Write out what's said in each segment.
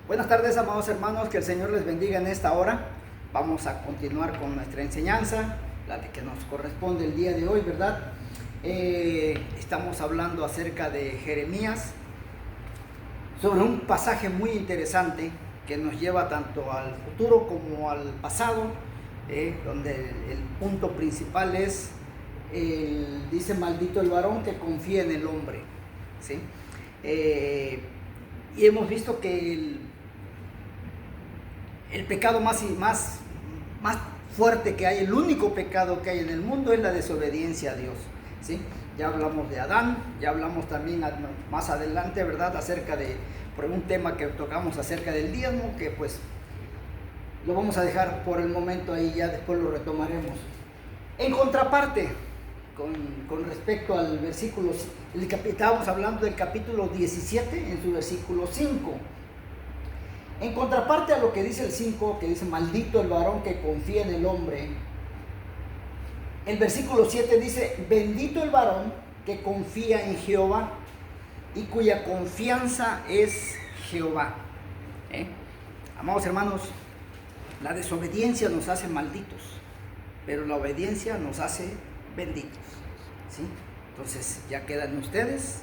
Buenas tardes, amados hermanos, que el Señor les bendiga en esta hora. Vamos a continuar con nuestra enseñanza, la de que nos corresponde el día de hoy, ¿verdad? Estamos hablando acerca de Jeremías, sobre un pasaje muy interesante que nos lleva tanto al futuro como al pasado, donde el punto principal es, dice: maldito el varón que confía en el hombre, ¿sí? Y hemos visto que el pecado más fuerte que hay, el único pecado que hay en el mundo, es la desobediencia a Dios, ¿sí? Ya hablamos de Adán, ya hablamos también más adelante, ¿verdad?, acerca de, por un tema que tocamos acerca del diezmo, que pues lo vamos a dejar por el momento ahí, ya después lo retomaremos. En contraparte, con respecto al versículo, estábamos hablando del capítulo 17 en su versículo 5. En contraparte a lo que dice el 5, que dice: maldito el varón que confía en el hombre, el versículo 7 dice: bendito el varón que confía en Jehová y cuya confianza es Jehová. Amados hermanos, la desobediencia nos hace malditos, pero la obediencia nos hace benditos, ¿sí? Entonces ya quedan ustedes.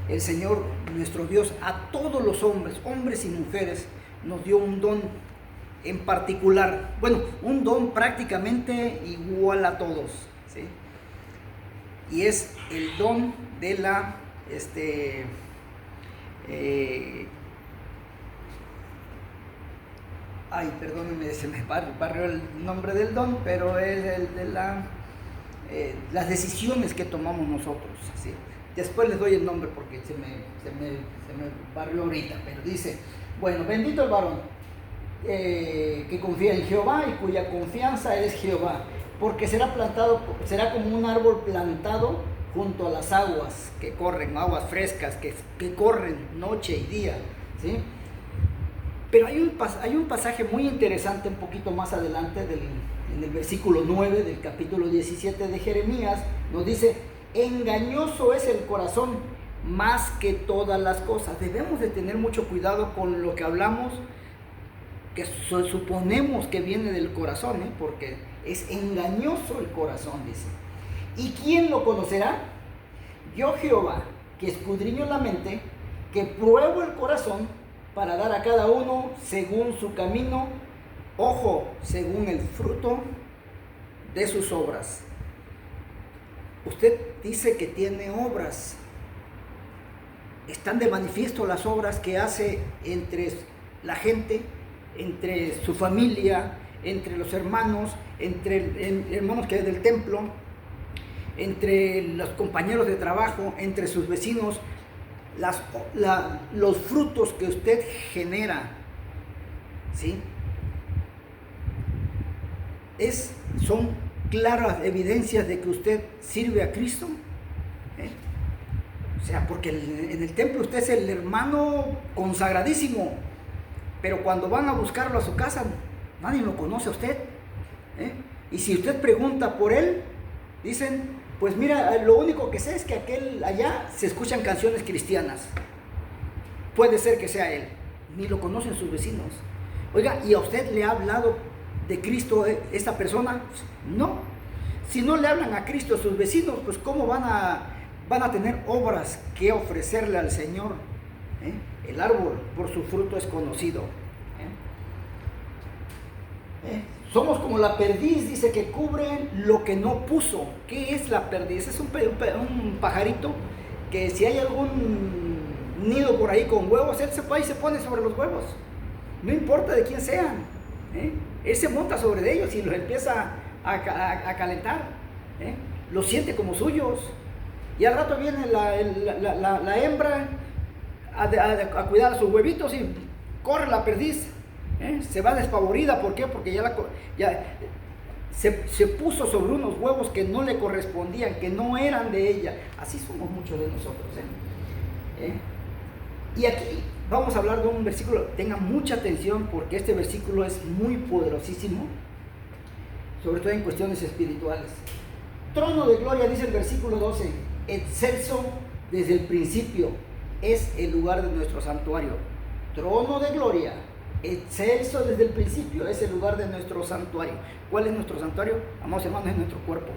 El Señor, nuestro Dios, a todos los hombres y mujeres, nos dio un don en particular, bueno, un don prácticamente igual a todos, ¿sí? Y es el don de la, perdónenme, se me barrió el nombre del don, pero es el de las decisiones que tomamos nosotros, ¿sí? Después les doy el nombre porque se me barrió ahorita, pero dice: bueno, bendito el varón que confía en Jehová y cuya confianza es Jehová, porque será como un árbol plantado junto a las aguas que corren, aguas frescas que corren noche y día, ¿sí? Pero hay un pasaje muy interesante un poquito más adelante, en el versículo 9 del capítulo 17 de Jeremías, nos dice: engañoso es el corazón más que todas las cosas. Debemos de tener mucho cuidado con lo que hablamos, que suponemos que viene del corazón, porque es engañoso el corazón, dice. ¿Y quién lo conocerá? Yo, Jehová, que escudriño la mente, que pruebo el corazón, para dar a cada uno según su camino, ojo, según el fruto de sus obras. Usted dice que tiene obras. Están de manifiesto las obras que hace entre la gente, entre su familia, entre los hermanos, entre hermanos que es del templo, entre los compañeros de trabajo, entre sus vecinos. Los frutos que usted genera, ¿sí?, son claras evidencias de que usted sirve a Cristo, O sea, porque en el templo usted es el hermano consagradísimo, pero cuando van a buscarlo a su casa, nadie lo conoce a usted, Y si usted pregunta por él, dicen: pues mira, lo único que sé es que aquel allá se escuchan canciones cristianas. Puede ser que sea él. Ni lo conocen sus vecinos. Oiga, ¿y a usted le ha hablado de Cristo esta persona? No. Si no le hablan a Cristo a sus vecinos, pues ¿cómo van a tener obras que ofrecerle al Señor? El árbol por su fruto es conocido. Somos como la perdiz, dice, que cubre lo que no puso. ¿Qué es la perdiz? Es un pajarito que, si hay algún nido por ahí con huevos, él se pone sobre los huevos. No importa de quién sean. Él se monta sobre ellos y los empieza a calentar. Los siente como suyos. Y al rato viene la hembra a cuidar a sus huevitos y corre la perdiz. Se va despavorida. ¿Por qué? Porque ya se puso sobre unos huevos que no le correspondían, que no eran de ella. Así somos muchos de nosotros. Y aquí vamos a hablar de un versículo. Tengan mucha atención, porque este versículo es muy poderosísimo, sobre todo en cuestiones espirituales. Trono de gloria, dice el versículo 12: excelso desde el principio es el lugar de nuestro santuario. trono de gloria, excelso desde el principio, es el lugar de nuestro santuario. ¿Cuál es nuestro santuario? Amados hermanos, es nuestro cuerpo.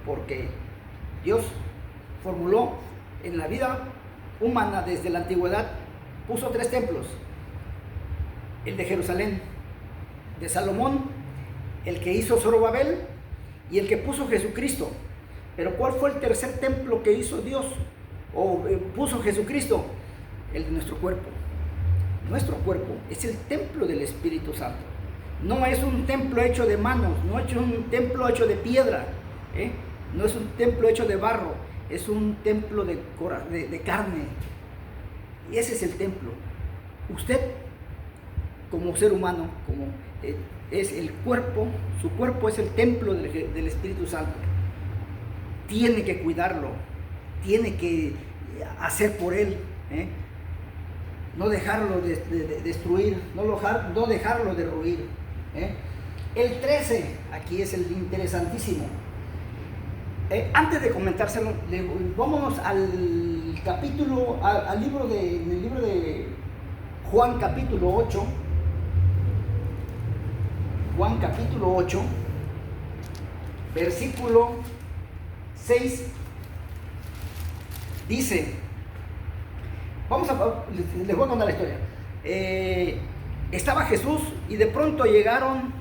Porque Dios formuló en la vida humana desde la antigüedad, puso 3 templos. El de Jerusalén, de Salomón, el que hizo Zorobabel y el que puso Jesucristo. Pero ¿cuál fue el tercer templo que hizo Dios o puso Jesucristo? El de nuestro cuerpo. Nuestro cuerpo es el templo del Espíritu Santo. No es un templo hecho de manos, no es un templo hecho de piedra, no es un templo hecho de barro, es un templo de carne. Y ese es el templo. Usted, como ser humano, como es el cuerpo, su cuerpo es el templo del Espíritu Santo. Tiene que cuidarlo, tiene que hacer por él, no dejarlo de destruir, no dejarlo derruir. El 13, aquí es el interesantísimo. Antes de comentárselo, vámonos al capítulo, en el libro de Juan capítulo 8. Juan capítulo 8, versículo 6, dice, les voy a contar la historia. Estaba Jesús y de pronto llegaron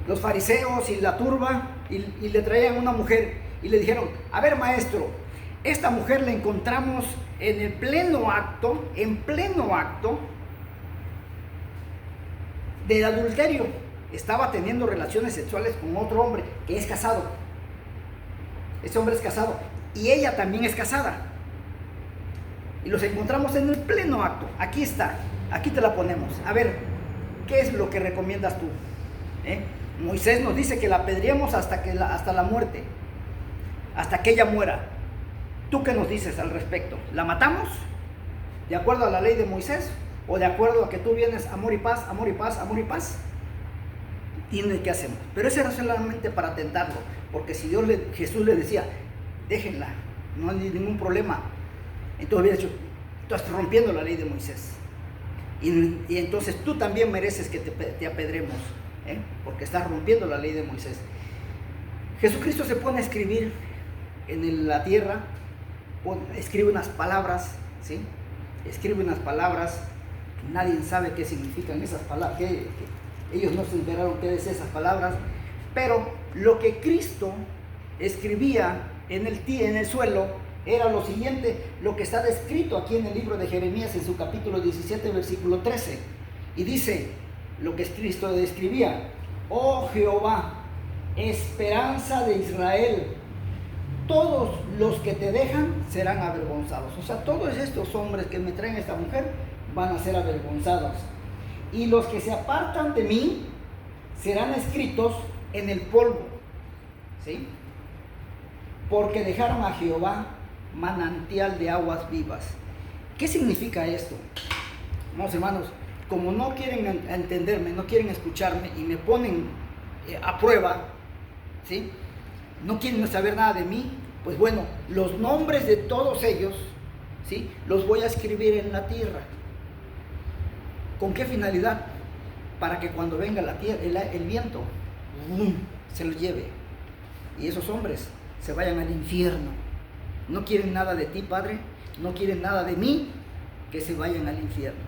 los fariseos y la turba y le traían una mujer y le dijeron, a ver maestro, esta mujer la encontramos en pleno acto de adulterio. Estaba teniendo relaciones sexuales con otro hombre que es casado. Ese hombre es casado y ella también es casada. Y los encontramos en el pleno acto. Aquí está, aquí te la ponemos. A ver, ¿qué es lo que recomiendas tú? Moisés nos dice que la apedreemos hasta la muerte, hasta que ella muera. ¿Tú qué nos dices al respecto? ¿La matamos de acuerdo a la ley de Moisés o de acuerdo a que tú vienes amor y paz, amor y paz, amor y paz? Dime qué hacemos. Pero eso era solamente para tentarlo, porque si Jesús le decía, déjenla, no hay ningún problema, entonces hubiera dicho, tú estás rompiendo la ley de Moisés y entonces tú también mereces que te apedremos, porque estás rompiendo la ley de Moisés. Jesucristo se pone a escribir en la tierra, escribe unas palabras, ¿sí? Escribe unas palabras, nadie sabe qué significan esas palabras, ellos no se enteraron qué es esas palabras, pero lo que Cristo escribía en el suelo era lo siguiente, lo que está descrito aquí en el libro de Jeremías en su capítulo 17, versículo 13, y dice lo que Cristo describía: oh Jehová, esperanza de Israel, todos los que te dejan serán avergonzados. O sea, todos estos hombres que me traen a esta mujer van a ser avergonzados. Y los que se apartan de mí serán escritos en el polvo, ¿sí? Porque dejaron a Jehová manantial de aguas vivas. ¿Qué significa esto? Vamos, hermanos, como no quieren entenderme, no quieren escucharme y me ponen a prueba, ¿sí? No quieren saber nada de mí, pues bueno, los nombres de todos ellos, ¿sí? Los voy a escribir en la tierra. ¿Con qué finalidad? Para que cuando venga el viento, se lo lleve. Y esos hombres se vayan al infierno. No quieren nada de ti, Padre, no quieren nada de mí, que se vayan al infierno.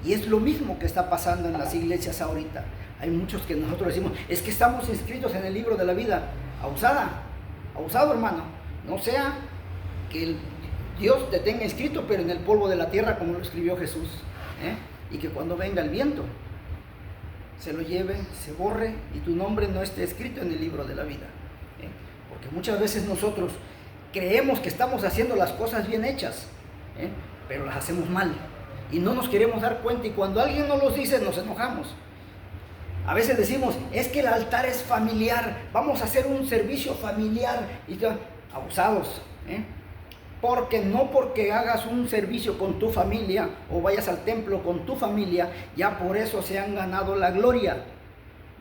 Y es lo mismo que está pasando en las iglesias ahorita. Hay muchos que nosotros decimos, es que estamos inscritos en el libro de la vida. Abusado, hermano. No sea que Dios te tenga inscrito, pero en el polvo de la tierra, como lo escribió Jesús, y que cuando venga el viento se lo lleve, se borre y tu nombre no esté escrito en el libro de la vida, porque muchas veces nosotros creemos que estamos haciendo las cosas bien hechas, pero las hacemos mal y no nos queremos dar cuenta, y cuando alguien nos los dice nos enojamos. A veces decimos, es que el altar es familiar, vamos a hacer un servicio familiar, y abusados, porque no porque hagas un servicio con tu familia o vayas al templo con tu familia, ya por eso se han ganado la gloria.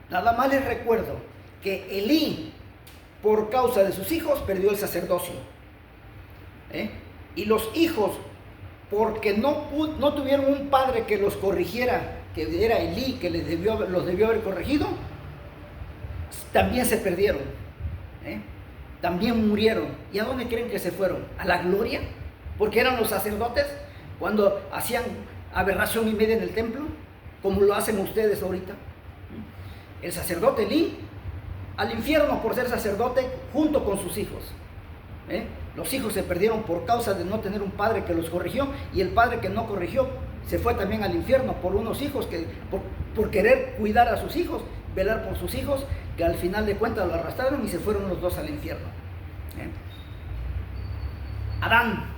Nada más les recuerdo que Elí, por causa de sus hijos, perdió el sacerdocio, y los hijos porque no tuvieron un padre que los corrigiera, que era Elí, que los debió haber corregido, también se perdieron, también murieron. ¿Y a dónde creen que se fueron? ¿A la gloria? Porque eran los sacerdotes cuando hacían aberración y media en el templo, como lo hacen ustedes ahorita. El sacerdote Elí al infierno por ser sacerdote junto con sus hijos. Los hijos se perdieron por causa de no tener un padre que los corrigió, y el padre que no corrigió se fue también al infierno por unos hijos que por querer cuidar a sus hijos, velar por sus hijos, que al final de cuentas lo arrastraron y se fueron los dos al infierno. Adán,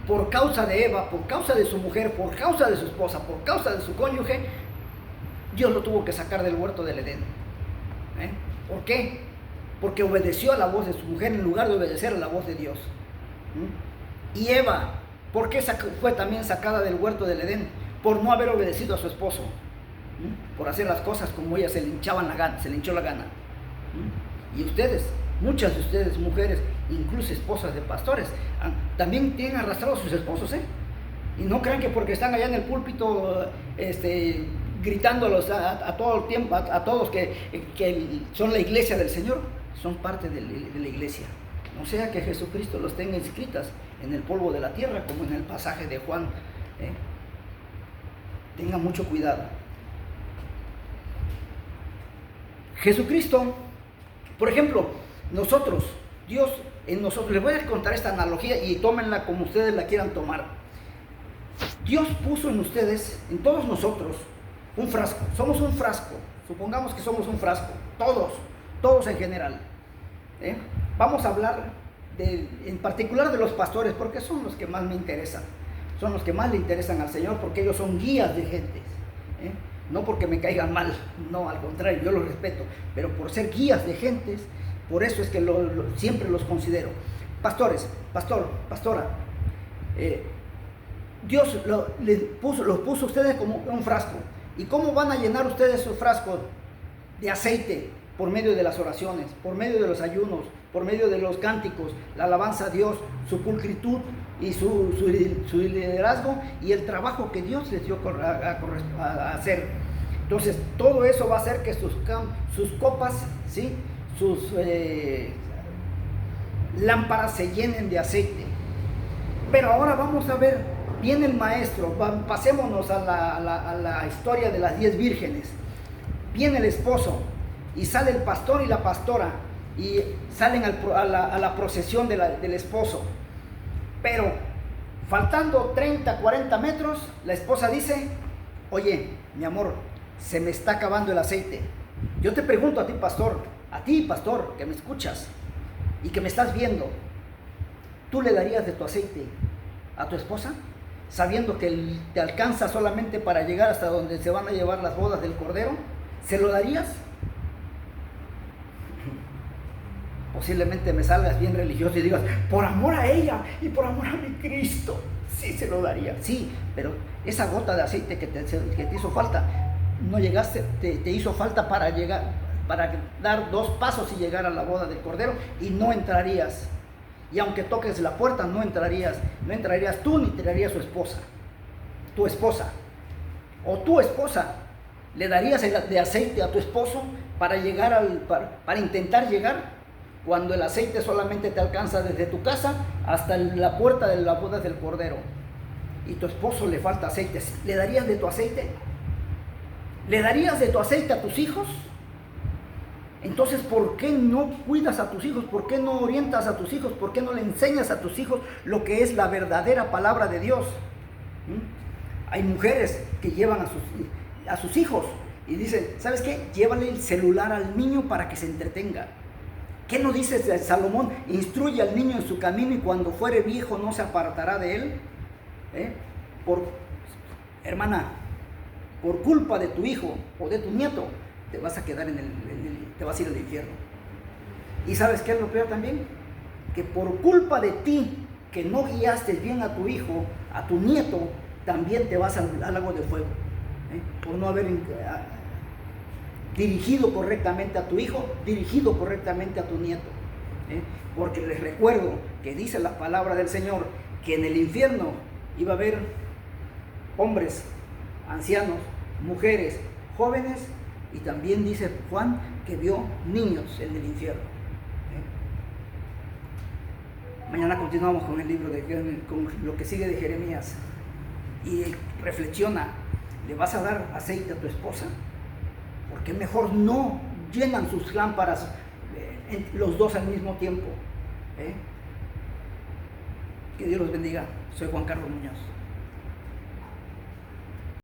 por causa de Eva, por causa de su mujer, por causa de su esposa, por causa de su cónyuge, Dios lo tuvo que sacar del huerto del Edén. ¿Por qué? Porque obedeció a la voz de su mujer en lugar de obedecer a la voz de Dios. Y Eva, ¿por qué fue también sacada del huerto del Edén? Por no haber obedecido a su esposo, por hacer las cosas como ella se le hinchó la gana. Y ustedes, muchas de ustedes mujeres, incluso esposas de pastores, también tienen arrastrado a sus esposos, y no crean que porque están allá en el púlpito gritándolos a todo el tiempo, a todos que son la iglesia del Señor, son parte de la iglesia. No sea que Jesucristo los tenga inscritas en el polvo de la tierra, como en el pasaje de Juan. Tengan mucho cuidado. Jesucristo, por ejemplo, Dios en nosotros, les voy a contar esta analogía y tómenla como ustedes la quieran tomar. Dios puso en ustedes, en todos nosotros, un frasco. Somos un frasco. Supongamos que somos un frasco. Todos en general. Vamos a hablar en particular de los pastores, porque son los que más me interesan. Son los que más le interesan al Señor, porque ellos son guías de gentes. No porque me caigan mal, no, al contrario, yo los respeto. Pero por ser guías de gentes, por eso es que siempre los considero. Pastores, pastora, Dios los puso a ustedes como un frasco. ¿Y cómo van a llenar ustedes su frasco de aceite? Por medio de las oraciones, por medio de los ayunos, por medio de los cánticos, la alabanza a Dios, su pulcritud y su liderazgo y el trabajo que Dios les dio a hacer. Entonces, todo eso va a hacer que sus copas, ¿sí?, sus lámparas se llenen de aceite. Pero ahora vamos a ver, viene el maestro, pasémonos a la historia de las 10 vírgenes. Viene el esposo y sale el pastor y la pastora y salen a la procesión del esposo. Pero faltando 30, 40 metros, la esposa dice: oye, mi amor, se me está acabando el aceite. Yo te pregunto a ti, pastor, que me escuchas y que me estás viendo, ¿tú le darías de tu aceite a tu esposa, sabiendo que te alcanza solamente para llegar hasta donde se van a llevar las bodas del Cordero? ¿Se lo darías? Posiblemente me salgas bien religioso y digas: por amor a ella y por amor a mi Cristo, sí se lo daría. Sí, pero esa gota de aceite que te hizo falta, no llegaste, te hizo falta para dar 2 pasos y llegar a la boda del Cordero, y no entrarías. Y aunque toques la puerta, no entrarías tú, ni entraría su esposa, tu esposa. O tu esposa, ¿le darías de aceite a tu esposo para intentar llegar, cuando el aceite solamente te alcanza desde tu casa hasta la puerta de la boda del Cordero, y tu esposo le falta aceite? ¿Le darías de tu aceite? ¿Le darías de tu aceite a tus hijos? Entonces, ¿por qué no cuidas a tus hijos? ¿Por qué no orientas a tus hijos? ¿Por qué no le enseñas a tus hijos lo que es la verdadera palabra de Dios? Hay mujeres que llevan a sus hijos y dicen: ¿sabes qué? Llévale el celular al niño para que se entretenga. ¿Qué no dice Salomón? Instruye al niño en su camino y cuando fuere viejo no se apartará de él. Hermana, por culpa de tu hijo o de tu nieto, te vas a quedar te vas a ir al infierno. ¿Y sabes qué es lo peor también? Que por culpa de ti, que no guiaste bien a tu hijo, a tu nieto, también te vas al lago de fuego, por no haber dirigido correctamente a tu hijo, dirigido correctamente a tu nieto. Porque les recuerdo que dice la palabra del Señor que en el infierno iba a haber hombres, ancianos, mujeres, jóvenes, y también dice Juan que vio niños en el infierno. Mañana continuamos con el libro con lo que sigue de Jeremías, y reflexiona: ¿le vas a dar aceite a tu esposa? Porque mejor no llenan sus lámparas los dos al mismo tiempo. Que Dios los bendiga. Soy Juan Carlos Muñoz.